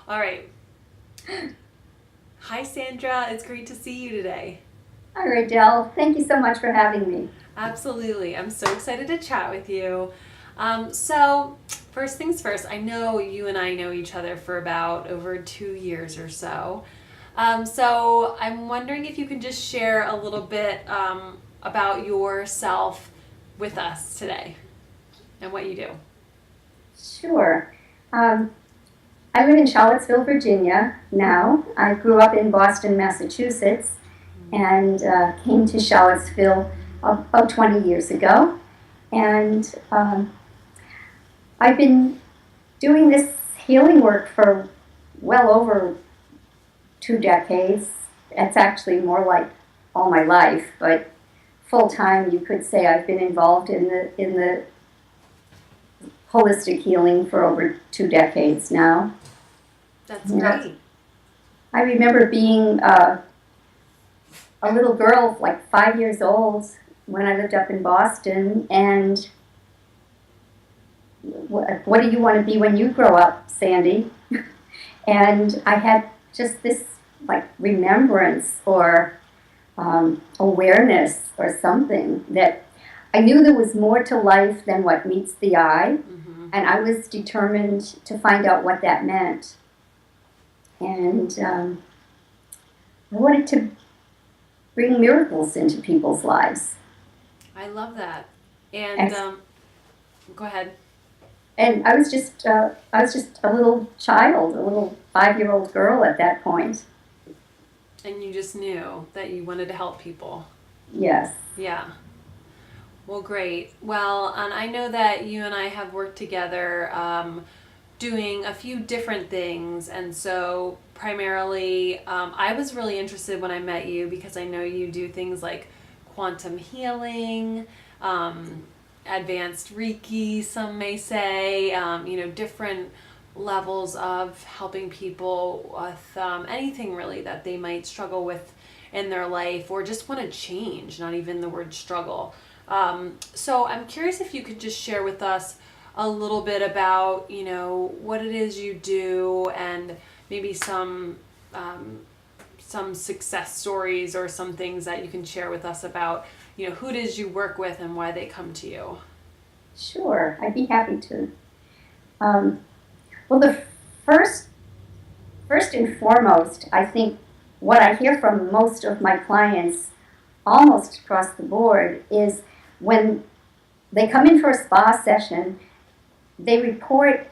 All right. Hi, Sandra. It's great to see you today. Hi, Radell. Thank you so much for having me. Absolutely. I'm so excited to chat with you. So, first things first, I know you and I know each other for about over 2 years or so. So, I'm wondering if you can just share a little bit about yourself with us today and what you do. Sure. Um, I live in Charlottesville, Virginia now. I grew up in Boston, Massachusetts, and came to Charlottesville about 20 years ago. And I've been doing this healing work for well over 2 decades. It's actually more like all my life, but full time, you could say I've been involved in the holistic healing for over 2 decades now. That's Yeah. great. I remember being a little girl, like 5 years old, when I lived up in Boston. And what do you want to be when you grow up, Sandy? And I had just this like remembrance or awareness or something that I knew there was more to life than what meets the eye. Mm-hmm. And I was determined to find out what that meant. And I wanted to bring miracles into people's lives. I love that. And And, go ahead. and I was just a little child, a little 5-year-old girl at that point. And you just knew that you wanted to help people. Yes. Yeah. Well, great. Well, and I know that you and I have worked together doing a few different things. And so, primarily, I was really interested when I met you because I know you do things like quantum healing, um, advanced Reiki, some may say, different levels of helping people with anything really that they might struggle with in their life or just want to change, not even the word struggle. So I'm curious if you could just share with us a little bit about, what it is you do and maybe some success stories or some things that you can share with us about, who it is you work with and why they come to you. Sure, I'd be happy to. Um, well, the first, first and foremost, I think what I hear from most of my clients, almost across the board, is when they come in for a spa session, they report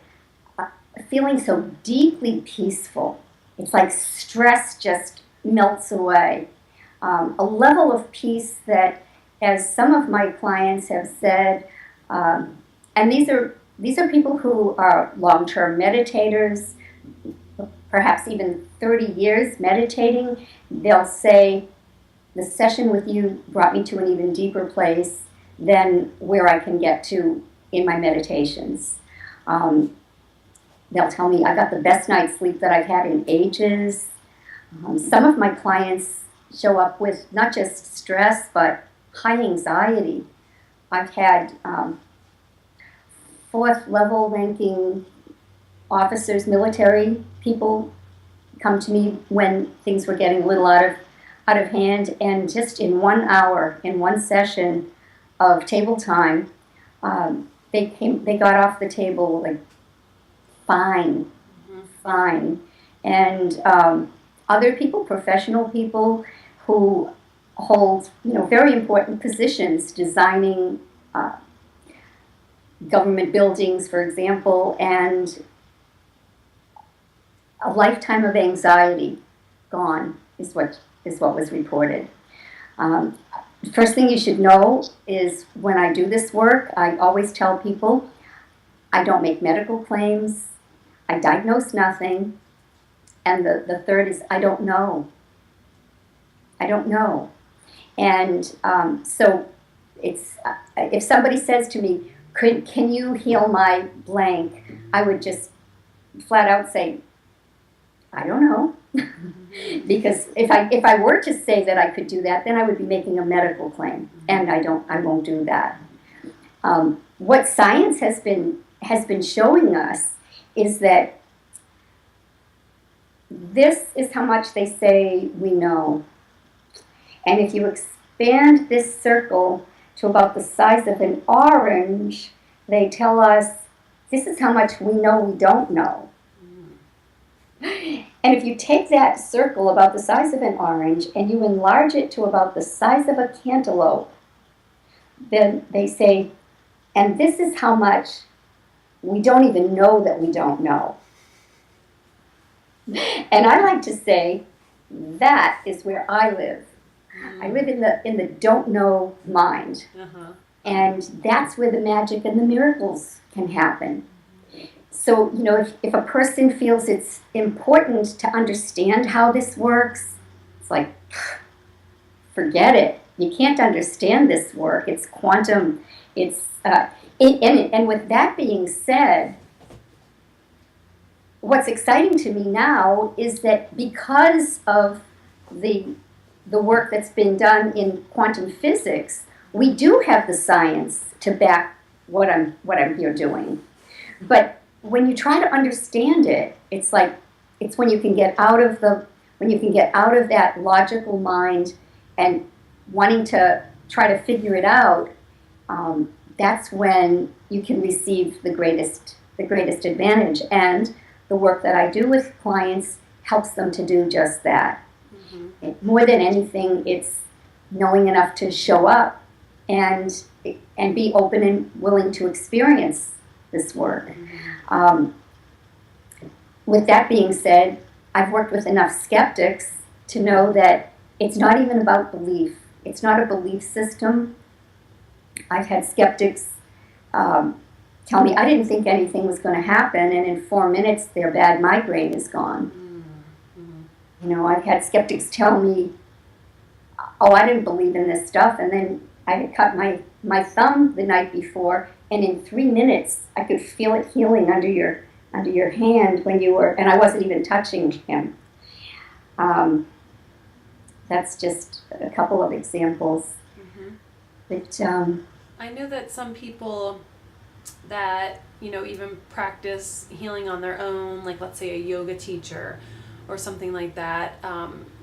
feeling so deeply peaceful. It's like stress just melts away. A level of peace that, as some of my clients have said, and these are people who are long-term meditators, perhaps even 30 years meditating. They'll say, the session with you brought me to an even deeper place than where I can get to in my meditations. Um, they'll tell me I got the best night's sleep that I've had in ages. Some of my clients show up with not just stress, but high anxiety. I've had fourth level ranking officers, military people come to me when things were getting a little out of hand, and just in 1 hour, in one session of table time, they got off the table like fine, fine. And other people, professional people who hold, very important positions, designing government buildings, for example, and a lifetime of anxiety gone is what was reported. Um, First thing you should know is when I do this work, I always tell people I don't make medical claims, I diagnose nothing, and the third is I don't know. I don't know. And so it's if somebody says to me, can you heal my blank? I would just flat out say, I don't know. Because if I were to say that I could do that, then I would be making a medical claim, and I won't do that. What science has been showing us is that this is how much they say we know. And if you expand this circle to about the size of an orange, they tell us this is how much we know we don't know. And if you take that circle about the size of an orange and you enlarge it to about the size of a cantaloupe, then they say, and this is how much we don't even know that we don't know. And I like to say, that is where I live. I live in the don't know mind. And that's where the magic and the miracles can happen. So, if a person feels it's important to understand how this works, it's like, forget it. You can't understand this work. It's quantum. And with that being said, what's exciting to me now is that because of the work that's been done in quantum physics, we do have the science to back what I'm here doing. But when you try to understand it, it's when you can get out of that logical mind and wanting to try to figure it out. That's when you can receive the greatest advantage. And the work that I do with clients helps them to do just that. More than anything, it's knowing enough to show up and be open and willing to experience this work. With that being said, I've worked with enough skeptics to know that it's not even about belief. It's not a belief system. I've had skeptics tell me, I didn't think anything was going to happen, and in 4 minutes their bad migraine is gone. I've had skeptics tell me, oh, I didn't believe in this stuff, and then I had cut my thumb the night before, and in 3 minutes I could feel it healing under your hand and I wasn't even touching him. That's just a couple of examples. But I know that some people that even practice healing on their own, like let's say a yoga teacher or something like that.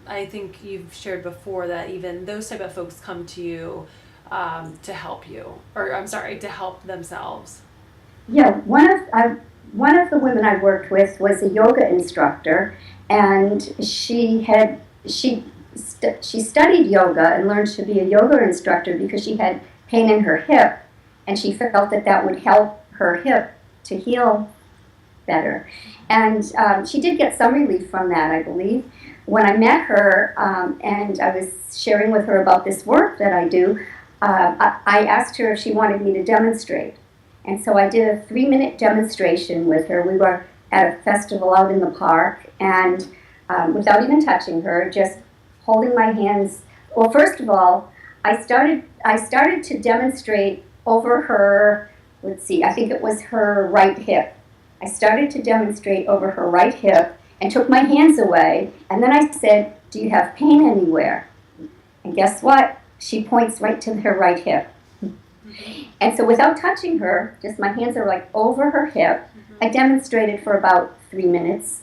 I think you've shared before that even those type of folks come to you to help you, or to help themselves. Yeah, one of the women I worked with was a yoga instructor, and she studied yoga and learned to be a yoga instructor because she had pain in her hip, and she felt that would help her hip to heal better. And she did get some relief from that, I believe. When I met her and I was sharing with her about this work that I do, I asked her if she wanted me to demonstrate. And so I did a 3-minute demonstration with her. We were at a festival out in the park, and without even touching her, just holding my hands. Well, first of all, I started to demonstrate over her, I think it was her right hip. I started to demonstrate over her right hip and took my hands away, and then I said, do you have pain anywhere? And guess what? She points right to her right hip. And so without touching her, just my hands are like over her hip, I demonstrated for about 3 minutes.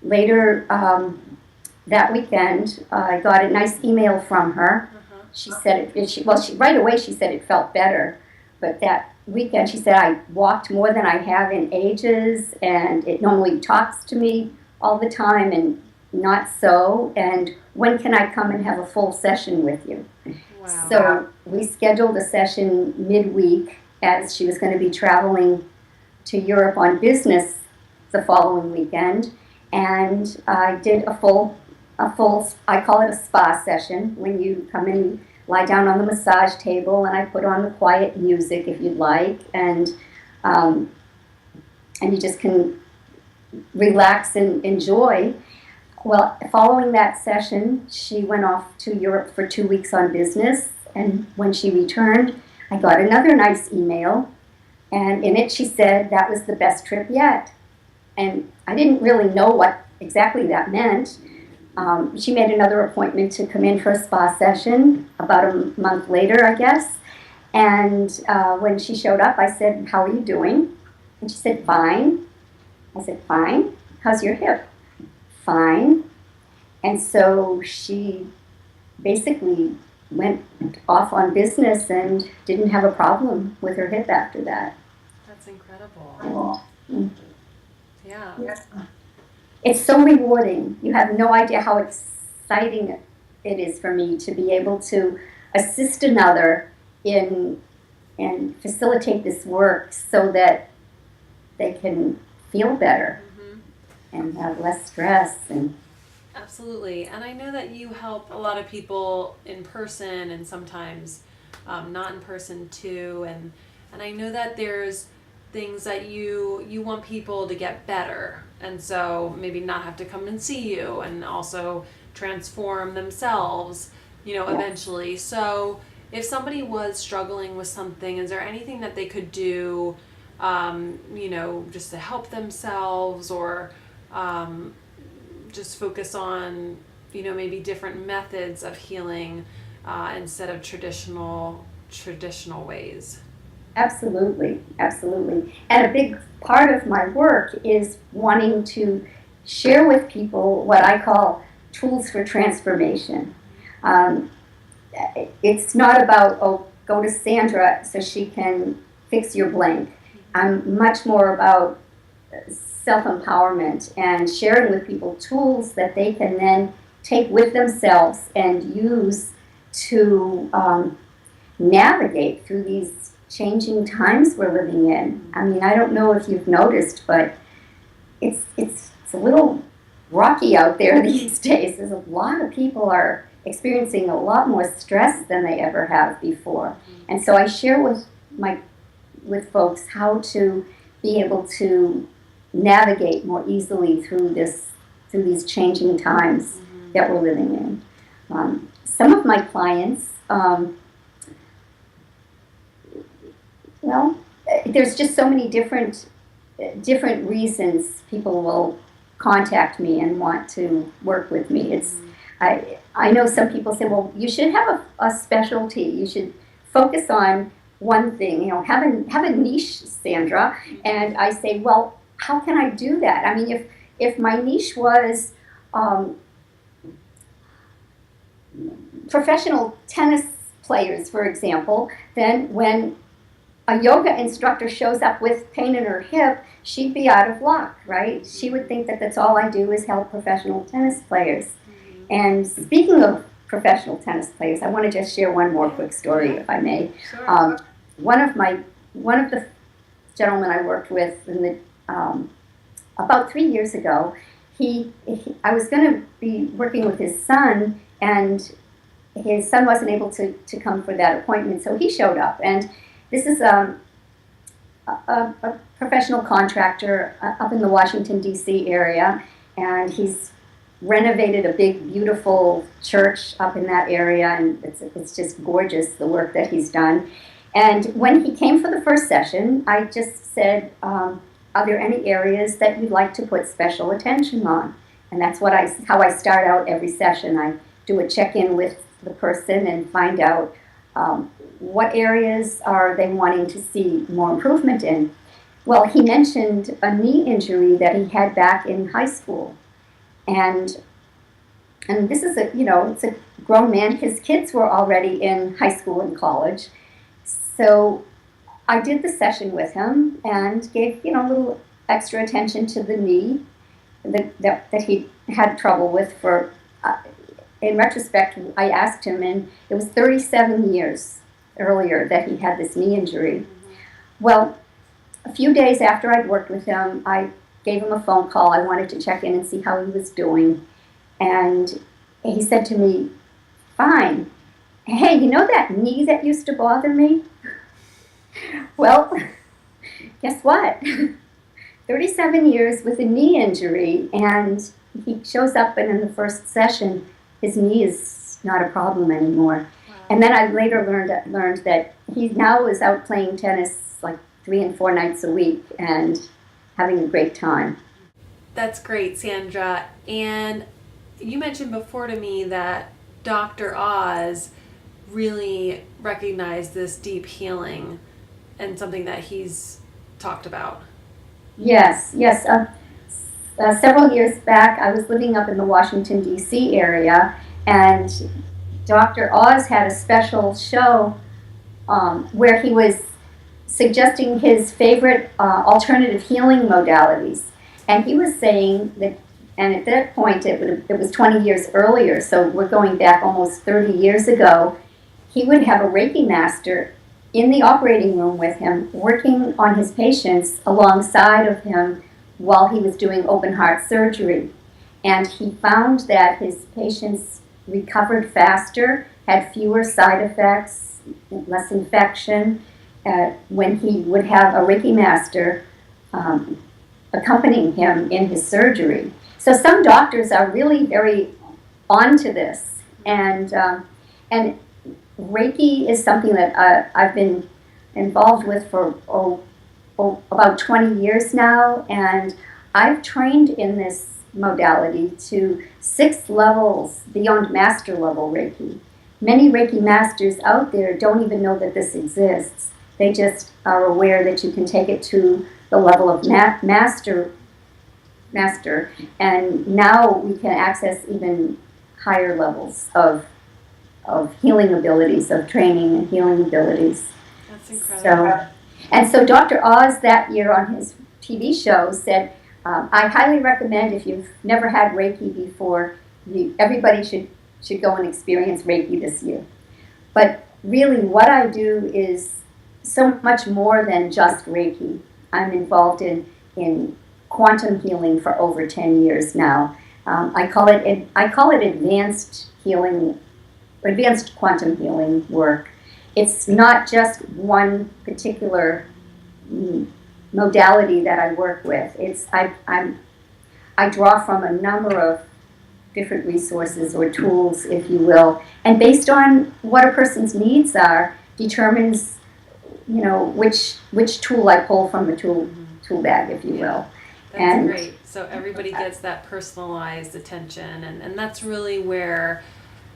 Later that weekend, I got a nice email from her. She said, right away she said it felt better, but that weekend she said, I walked more than I have in ages, and it normally talks to me all the time, and not so, and when can I come and have a full session with you? Wow. So we scheduled a session midweek as she was going to be traveling to Europe on business the following weekend, and I did a full, I call it a spa session, when you come in, lie down on the massage table, and I put on the quiet music if you'd like, and you just can relax and enjoy. Well, following that session, she went off to Europe for 2 weeks on business, and when she returned, I got another nice email, and in it she said that was the best trip yet. And I didn't really know what exactly that meant. She made another appointment to come in for a spa session about a month later, I guess. And when she showed up, I said, how are you doing? And she said, fine. I said, fine. How's your hip? fine. And so she basically went off on business and didn't have a problem with her hip after that. That's incredible. Yeah. It's so rewarding. You have no idea how exciting it is for me to be able to assist another in and facilitate this work so that they can feel better and have less stress. And Absolutely. And I know that you help a lot of people in person and sometimes not in person too. And I know that there's things that you want people to get better. And so maybe not have to come and see you and also transform themselves, eventually. So if somebody was struggling with something, is there anything that they could do, just to help themselves or just focus on, maybe different methods of healing instead of traditional ways? absolutely, absolutely. And a big part of my work is wanting to share with people what I call tools for transformation. Um, it's not about, oh, go to Sandra so she can fix your blank. I'm much more about self-empowerment and sharing with people tools that they can then take with themselves and use to navigate through these changing times we're living in. I mean, I don't know if you've noticed, but it's a little rocky out there these days. There's a lot of people are experiencing a lot more stress than they ever have before. And so I share with folks how to be able to navigate more easily through these changing times that we're living in. Some of my clients, there's just so many different reasons people will contact me and want to work with me. I know some people say, well, you should have a specialty. You should focus on one thing. Have a niche, Sandra. And I say, well, how can I do that? I mean, if my niche was professional tennis players, for example, then when a yoga instructor shows up with pain in her hip, she'd be out of luck, right? She would think that that's all I do is help professional tennis players. And speaking of professional tennis players, I want to just share one more quick story, if I may. Sure. One of the gentlemen I worked with about 3 years ago, I was going to be working with his son, and his son wasn't able to come for that appointment, so he showed up. And this is a professional contractor up in the Washington, D.C. area, and he's renovated a big, beautiful church up in that area, and it's just gorgeous, the work that he's done. And when he came for the first session, I just said, are there any areas that you'd like to put special attention on? And that's how I start out every session. I do a check-in with the person and find out what areas are they wanting to see more improvement in. Well, he mentioned a knee injury that he had back in high school. And this is it's a grown man. His kids were already in high school and college. So I did the session with him and gave, a little extra attention to the knee that he had trouble with for, in retrospect, I asked him, and it was 37 years earlier that he had this knee injury. Well, a few days after I'd worked with him, I gave him a phone call. I wanted to check in and see how he was doing. And he said to me, fine. Hey, that knee that used to bother me? Well, guess what? 37 years with a knee injury, and he shows up, and in the first session, his knee is not a problem anymore. Wow. And then I later learned that he now is out playing tennis like 3 and 4 nights a week and having a great time. That's great, Sandra. And you mentioned before to me that Dr. Oz really recognized this deep healing and something that he's talked about. Yes. several years back, I was living up in the Washington, D.C. area, and Dr. Oz had a special show where he was suggesting his favorite alternative healing modalities. And he was saying that, and at that point it was 20 years earlier, so we're going back almost 30 years ago, he would have a Reiki master in the operating room with him, working on his patients alongside of him while he was doing open heart surgery. And he found that his patients recovered faster, had fewer side effects, less infection, when he would have a Reiki master accompanying him in his surgery. So some doctors are really very onto this, and Reiki is something that I've been involved with for about 20 years now, and I've trained in this modality to 6 levels beyond master level Reiki. Many Reiki masters out there don't even know that this exists. They just are aware that you can take it to the level of master, and now we can access even higher levels of healing abilities, of training and healing abilities. That's incredible. So Dr. Oz that year on his TV show said, I highly recommend, if you've never had Reiki before, everybody should go and experience Reiki this year. But really what I do is so much more than just Reiki. I'm involved in quantum healing for over 10 years now. I call it advanced healing, advanced quantum healing work. It's not just one particular modality that I work with. I draw from a number of different resources or tools, if you will, and based on what a person's needs are, determines, which tool I pull from the tool bag, if you will. That's great. So everybody gets that personalized attention, and that's really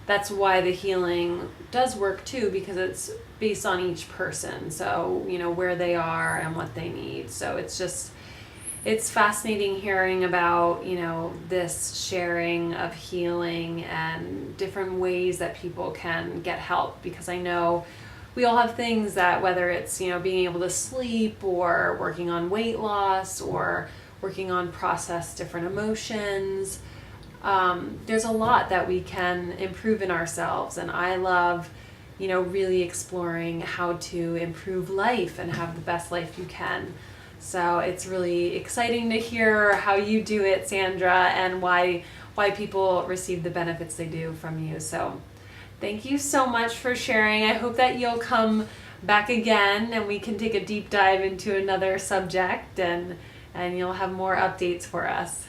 that's why the healing does work too, because it's based on each person. So, where they are and what they need. So it's fascinating hearing about, this sharing of healing and different ways that people can get help, because I know we all have things that, whether it's, being able to sleep or working on weight loss or working on process different emotions, there's a lot that we can improve in ourselves. And I love, really exploring how to improve life and have the best life you can. So it's really exciting to hear how you do it, Sandra, and why people receive the benefits they do from you. So thank you so much for sharing. I hope that you'll come back again and we can take a deep dive into another subject, and you'll have more updates for us.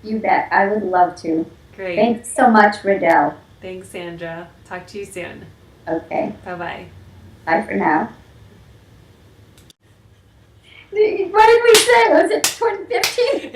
You bet. I would love to. Great. Thanks so much, Radell. Thanks, Sandra. Talk to you soon. Okay. Bye-bye. Bye for now. What did we say? Was it 2015?